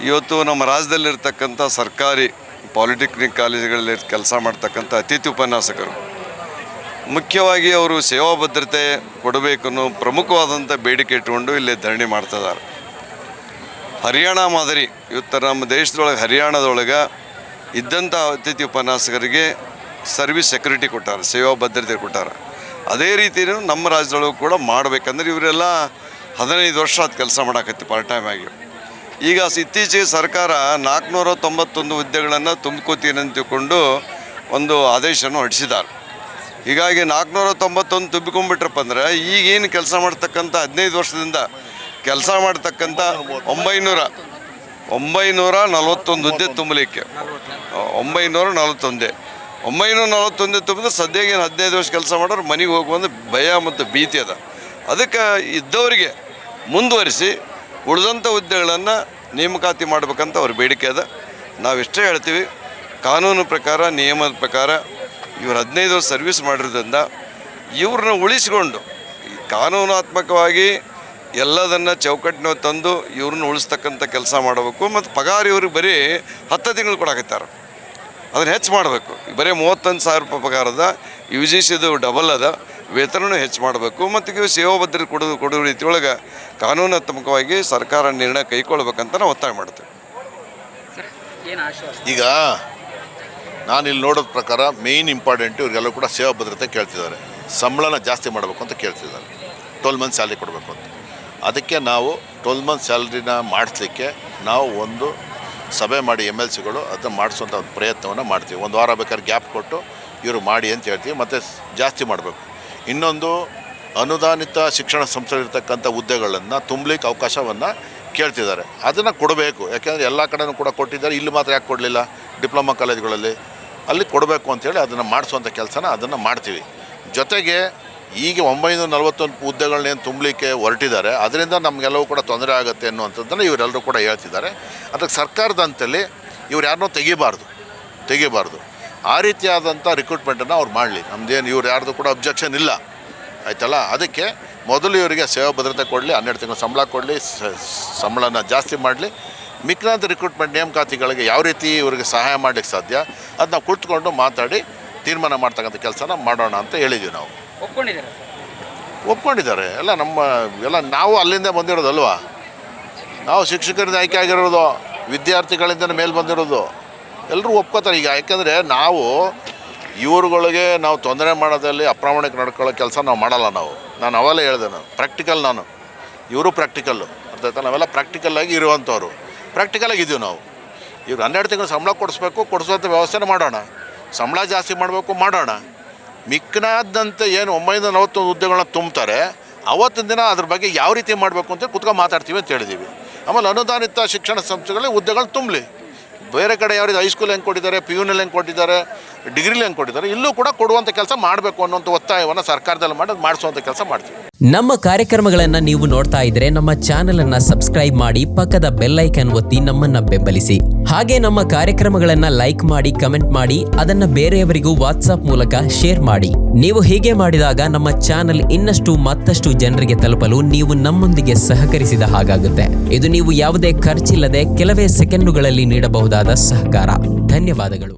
ಇವತ್ತು ನಮ್ಮ ರಾಜ್ಯದಲ್ಲಿರ್ತಕ್ಕಂಥ ಸರ್ಕಾರಿ ಪಾಲಿಟೆಕ್ನಿಕ್ ಕಾಲೇಜುಗಳಲ್ಲಿ ಕೆಲಸ ಮಾಡ್ತಕ್ಕಂಥ ಅತಿಥಿ ಉಪನ್ಯಾಸಕರು ಮುಖ್ಯವಾಗಿ ಅವರು ಸೇವಾ ಭದ್ರತೆ ಕೊಡಬೇಕು ಅನ್ನೋ ಪ್ರಮುಖವಾದಂಥ ಬೇಡಿಕೆ ಇಟ್ಟುಕೊಂಡು ಇಲ್ಲಿ ಧರಣಿ ಮಾಡ್ತಿದ್ದಾರೆ. ಹರಿಯಾಣ ಮಾದರಿ ಇವತ್ತು ನಮ್ಮ ದೇಶದೊಳಗೆ ಹರಿಯಾಣದೊಳಗೆ ಇದ್ದಂಥ ಅತಿಥಿ ಉಪನ್ಯಾಸಕರಿಗೆ ಸರ್ವಿಸ್ ಸೆಕ್ಯೂರಿಟಿ ಕೊಟ್ಟಾರೆ, ಸೇವಾ ಭದ್ರತೆ ಕೊಟ್ಟಾರೆ. ಅದೇ ರೀತಿಯೂ ನಮ್ಮ ರಾಜ್ಯದೊಳಗೂ ಕೂಡ ಮಾಡಬೇಕಂದ್ರೆ ಇವರೆಲ್ಲ 15 ವರ್ಷ ಅದು ಕೆಲಸ ಮಾಡಾಕತ್ತಿ ಪಾರ್ಟ್ ಟೈಮ್ ಆಗಿ. ಈಗ ಇತ್ತೀಚೆಗೆ ಸರ್ಕಾರ 491 ಹುದ್ದೆಗಳನ್ನು ತುಂಬ್ಕೋತೀನಿ ಅಂತ ತಿಳ್ಕೊಂಡು ಒಂದು ಆದೇಶವನ್ನು ಹೊರಡಿಸಿದ್ದಾರೆ. ಹೀಗಾಗಿ 491 ತುಂಬಿಕೊಂಡ್ಬಿಟ್ರಪ್ಪ ಅಂದ್ರೆ ಈಗೇನು ಕೆಲಸ ಮಾಡ್ತಕ್ಕಂಥ 15 ವರ್ಷದಿಂದ ಕೆಲಸ ಮಾಡ್ತಕ್ಕಂಥ 941 ಹುದ್ದೆ ತುಂಬಲಿಕ್ಕೆ 941 ತುಂಬಿದ್ರೆ ಸದ್ಯಕ್ಕೆ 15 ವರ್ಷ ಕೆಲಸ ಮಾಡೋರು ಮನೆಗೆ ಹೋಗುವಂಥ ಭಯ ಮತ್ತು ಭೀತಿ ಅದ. ಅದಕ್ಕೆ ಇದ್ದವರಿಗೆ ಮುಂದುವರಿಸಿ ಉಳಿದಂಥ ಹುದ್ದೆಗಳನ್ನು ನೇಮಕಾತಿ ಮಾಡಬೇಕಂತ ಅವ್ರ ಬೇಡಿಕೆ ಅದ. ನಾವಿಷ್ಟೇ ಹೇಳ್ತೀವಿ, ಕಾನೂನು ಪ್ರಕಾರ ನಿಯಮದ ಪ್ರಕಾರ ಇವರು 15 ವರ್ಷ ಸರ್ವಿಸ್ ಮಾಡಿರೋದ್ರಿಂದ ಇವ್ರನ್ನ ಉಳಿಸಿಕೊಂಡು ಕಾನೂನಾತ್ಮಕವಾಗಿ ಎಲ್ಲದನ್ನು ಚೌಕಟ್ಟಿನ ತಂದು ಇವ್ರನ್ನ ಉಳಿಸ್ತಕ್ಕಂಥ ಕೆಲಸ ಮಾಡಬೇಕು. ಮತ್ತು ಪಗಾರ ಇವ್ರಿಗೆ ಬರೀ 10 ತಿಂಗಳು ಕೊಡಾಕತ್ತಾರೆ, ಅದನ್ನು ಹೆಚ್ಚು ಮಾಡಬೇಕು. ಬರೀ 31,000 ರೂಪಾಯಿ ಪಗಾರ ಅದ, UGCದು ಡಬಲ್ ಅದ, ವೇತನೂ ಹೆಚ್ಚು ಮಾಡಬೇಕು. ಮತ್ತು ಇವು ಸೇವಾ ಭದ್ರತೆ ಕೊಡೋ ರೀತಿಯೊಳಗೆ ಕಾನೂನಾತ್ಮಕವಾಗಿ ಸರ್ಕಾರ ನಿರ್ಣಯ ಕೈಗೊಳ್ಬೇಕಂತ ನಾವು ಒತ್ತಾಯ ಮಾಡ್ತೇವೆ. ಈಗ ನಾನಿಲ್ಲಿ ನೋಡೋದ ಪ್ರಕಾರ ಮೇಯ್ನ್ ಇಂಪಾರ್ಟೆಂಟು ಇವರಿಗೆಲ್ಲರೂ ಕೂಡ ಸೇವಾ ಭದ್ರತೆ ಕೇಳ್ತಿದ್ದಾರೆ, ಸಂಬಳನ ಜಾಸ್ತಿ ಮಾಡಬೇಕು ಅಂತ ಕೇಳ್ತಿದ್ದಾರೆ, 12 ಮಂತ್ ಸ್ಯಾಲ್ರಿ ಕೊಡಬೇಕು ಅಂತ. ಅದಕ್ಕೆ ನಾವು 12 ಮಂತ್ ಸ್ಯಾಲ್ರಿನ ಮಾಡಿಸ್ಲಿಕ್ಕೆ ನಾವು ಒಂದು ಸಭೆ ಮಾಡಿ MLCಗಳು ಅದನ್ನು ಮಾಡಿಸುವಂಥ ಒಂದು ಪ್ರಯತ್ನವನ್ನು ಮಾಡ್ತೀವಿ. ಒಂದು ವಾರ ಬೇಕಾದ್ರೆ ಗ್ಯಾಪ್ ಕೊಟ್ಟು ಇವರು ಮಾಡಿ ಅಂತ ಹೇಳ್ತೀವಿ. ಮತ್ತು ಜಾಸ್ತಿ ಮಾಡಬೇಕು. ಇನ್ನೊಂದು ಅನುದಾನಿತ ಶಿಕ್ಷಣ ಸಂಸ್ಥೆಗಳಿರ್ತಕ್ಕಂಥ ಹುದ್ದೆಗಳನ್ನು ತುಂಬಲಿಕ್ಕೆ ಅವಕಾಶವನ್ನು ಕೇಳ್ತಿದ್ದಾರೆ, ಅದನ್ನು ಕೊಡಬೇಕು. ಯಾಕೆಂದರೆ ಎಲ್ಲ ಕಡೆಯೂ ಕೂಡ ಕೊಟ್ಟಿದ್ದಾರೆ, ಇಲ್ಲಿ ಮಾತ್ರ ಯಾಕೆ ಕೊಡಲಿಲ್ಲ? ಡಿಪ್ಲೊಮಾ ಕಾಲೇಜುಗಳಲ್ಲಿ ಅಲ್ಲಿ ಕೊಡಬೇಕು ಅಂಥೇಳಿ ಅದನ್ನು ಮಾಡಿಸುವಂಥ ಕೆಲಸನ ಅದನ್ನು ಮಾಡ್ತೀವಿ. ಜೊತೆಗೆ ಈಗ 941 ಹುದ್ದೆಗಳನ್ನೇನು ತುಂಬಲಿಕ್ಕೆ ಹೊರಟಿದ್ದಾರೆ, ಅದರಿಂದ ನಮಗೆಲ್ಲವೂ ಕೂಡ ತೊಂದರೆ ಆಗುತ್ತೆ ಅನ್ನುವಂಥದ್ದನ್ನು ಇವರೆಲ್ಲರೂ ಕೂಡ ಹೇಳ್ತಿದ್ದಾರೆ. ಅದಕ್ಕೆ ಸರ್ಕಾರದಂತಲ್ಲಿ ಇವ್ರು ಯಾರನ್ನೂ ತೆಗಿಬಾರ್ದು. ಆ ರೀತಿಯಾದಂಥ ರಿಕ್ರೂಟ್ಮೆಂಟನ್ನು ಅವ್ರು ಮಾಡಲಿ. ನಮ್ಮದೇನು ಇವ್ರು ಯಾರ್ದು ಕೂಡ ಅಬ್ಜೆಕ್ಷನ್ ಇಲ್ಲ, ಆಯ್ತಲ್ಲ. ಅದಕ್ಕೆ ಮೊದಲು ಇವರಿಗೆ ಸೇವಾ ಭದ್ರತೆ ಕೊಡಲಿ, 12 ತಿಂಗಳು ಸಂಬಳ ಕೊಡಲಿ, ಸಂಬಳನ ಜಾಸ್ತಿ ಮಾಡಲಿ. ಮಿಕ್ಕಿದಂಥ ರಿಕ್ರೂಟ್ಮೆಂಟ್ ನೇಮಕಾತಿಗಳಿಗೆ ಯಾವ ರೀತಿ ಇವರಿಗೆ ಸಹಾಯ ಮಾಡಲಿಕ್ಕೆ ಸಾಧ್ಯ ಅದು ನಾವು ಕುಳಿತುಕೊಂಡು ಮಾತಾಡಿ ತೀರ್ಮಾನ ಮಾಡ್ತಕ್ಕಂಥ ಕೆಲಸನ ಮಾಡೋಣ ಅಂತ ಹೇಳಿದ್ದೀವಿ. ನಾವು ಒಪ್ಕೊಂಡಿದ್ದಾರೆ ಎಲ್ಲ ನಾವು ಅಲ್ಲಿಂದ ಬಂದಿರೋದಲ್ವಾ, ನಾವು ಶಿಕ್ಷಕರಿಂದ ಆಯ್ಕೆ ಆಗಿರೋದು, ವಿದ್ಯಾರ್ಥಿಗಳಿಂದ ಮೇಲೆ ಬಂದಿರೋದು, ಎಲ್ಲರೂ ಒಪ್ಕೋತಾರೆ. ಈಗ ಯಾಕೆಂದರೆ ನಾವು ಇವ್ರುಗಳಿಗೆ ನಾವು ತೊಂದರೆ ಮಾಡೋದಲ್ಲಿ ಅಪ್ರಾಮಾಣಿಕ ನಡ್ಕೊಳ್ಳೋ ಕೆಲಸ ನಾವು ಮಾಡಲ್ಲ. ನಾನು ಅವೆಲ್ಲ ಹೇಳಿದೆ, ಪ್ರಾಕ್ಟಿಕಲ್, ಇವರು ಪ್ರಾಕ್ಟಿಕಲ್ಲು ಅರ್ಥ ಆಯ್ತಾ. ನಾವೆಲ್ಲ ಪ್ರಾಕ್ಟಿಕಲ್ಲಾಗಿ ಇರುವಂಥವ್ರು, ಪ್ರಾಕ್ಟಿಕಲಾಗಿ ಇದ್ದೀವಿ ನಾವು. ಇವ್ರು 12 ತಿಂಗಳು ಸಂಬಳ ಕೊಡಿಸುವಂಥ ವ್ಯವಸ್ಥೆನ ಮಾಡೋಣ, ಸಂಬಳ ಜಾಸ್ತಿ ಮಾಡೋಣ. ಮಿಕ್ಕಿನಾದಂತೆ ಏನು 941 ಹುದ್ದೆಗಳನ್ನ ತುಂಬ್ತಾರೆ, ಅವತ್ತಿನ ದಿನ ಅದ್ರ ಬಗ್ಗೆ ಯಾವ ರೀತಿ ಮಾಡಬೇಕು ಅಂತ ಕುತ್ಕೊಂಡು ಮಾತಾಡ್ತೀವಿ ಅಂತ ಹೇಳಿದ್ದೀವಿ. ಆಮೇಲೆ ಅನುದಾನಿತ ಶಿಕ್ಷಣ ಸಂಸ್ಥೆಗಳಲ್ಲಿ ಹುದ್ದೆಗಳು ತುಂಬಲಿ. ಬೇರೆ ಕಡೆ ಯಾವ ರೀತಿ ಹೈಸ್ಕೂಲ್ ಹೆಂಗೆ ಕೊಟ್ಟಿದ್ದಾರೆ, PUನಲ್ಲಿ ಹೆಂಗೆ ಕೊಟ್ಟಿದ್ದಾರೆ, ಡಿಗ್ರಿಲಿ ಹೆಂಗೆ ಕೊಟ್ಟಿದ್ದಾರೆ, ಇಲ್ಲೂ ಕೂಡ ಕೊಡುವಂಥ ಕೆಲಸ ಮಾಡಬೇಕು ಅನ್ನೋಂಥ ಒತ್ತಾಯವನ್ನು ಸರ್ಕಾರದಲ್ಲಿ ಮಾಡಿಸುವಂಥ ಕೆಲಸ ಮಾಡ್ತೀವಿ. ನಮ್ಮ ಕಾರ್ಯಕ್ರಮಗಳನ್ನ ನೀವು ನೋಡ್ತಾ ಇದ್ರೆ ನಮ್ಮ ಚಾನೆಲ್ ಅನ್ನ ಸಬ್ಸ್ಕ್ರೈಬ್ ಮಾಡಿ, ಪಕ್ಕದ ಬೆಲ್ ಐಕನ್ ಒತ್ತಿ ನಮ್ಮನ್ನ ಬೆಂಬಲಿಸಿ. ಹಾಗೆ ನಮ್ಮ ಕಾರ್ಯಕ್ರಮಗಳನ್ನ ಲೈಕ್ ಮಾಡಿ, ಕಮೆಂಟ್ ಮಾಡಿ, ಅದನ್ನ ಬೇರೆಯವರಿಗೂ ವಾಟ್ಸ್ಆಪ್ ಮೂಲಕ ಶೇರ್ ಮಾಡಿ. ನೀವು ಹೀಗೆ ಮಾಡಿದಾಗ ನಮ್ಮ ಚಾನೆಲ್ ಮತ್ತಷ್ಟು ಜನರಿಗೆ ತಲುಪಲು ನೀವು ನಮ್ಮೊಂದಿಗೆ ಸಹಕರಿಸಿದ ಹಾಗಾಗುತ್ತೆ. ಇದು ನೀವು ಯಾವುದೇ ಖರ್ಚಿಲ್ಲದೆ ಕೆಲವೇ ಸೆಕೆಂಡುಗಳಲ್ಲಿ ನೀಡಬಹುದಾದ ಸಹಕಾರ. ಧನ್ಯವಾದಗಳು.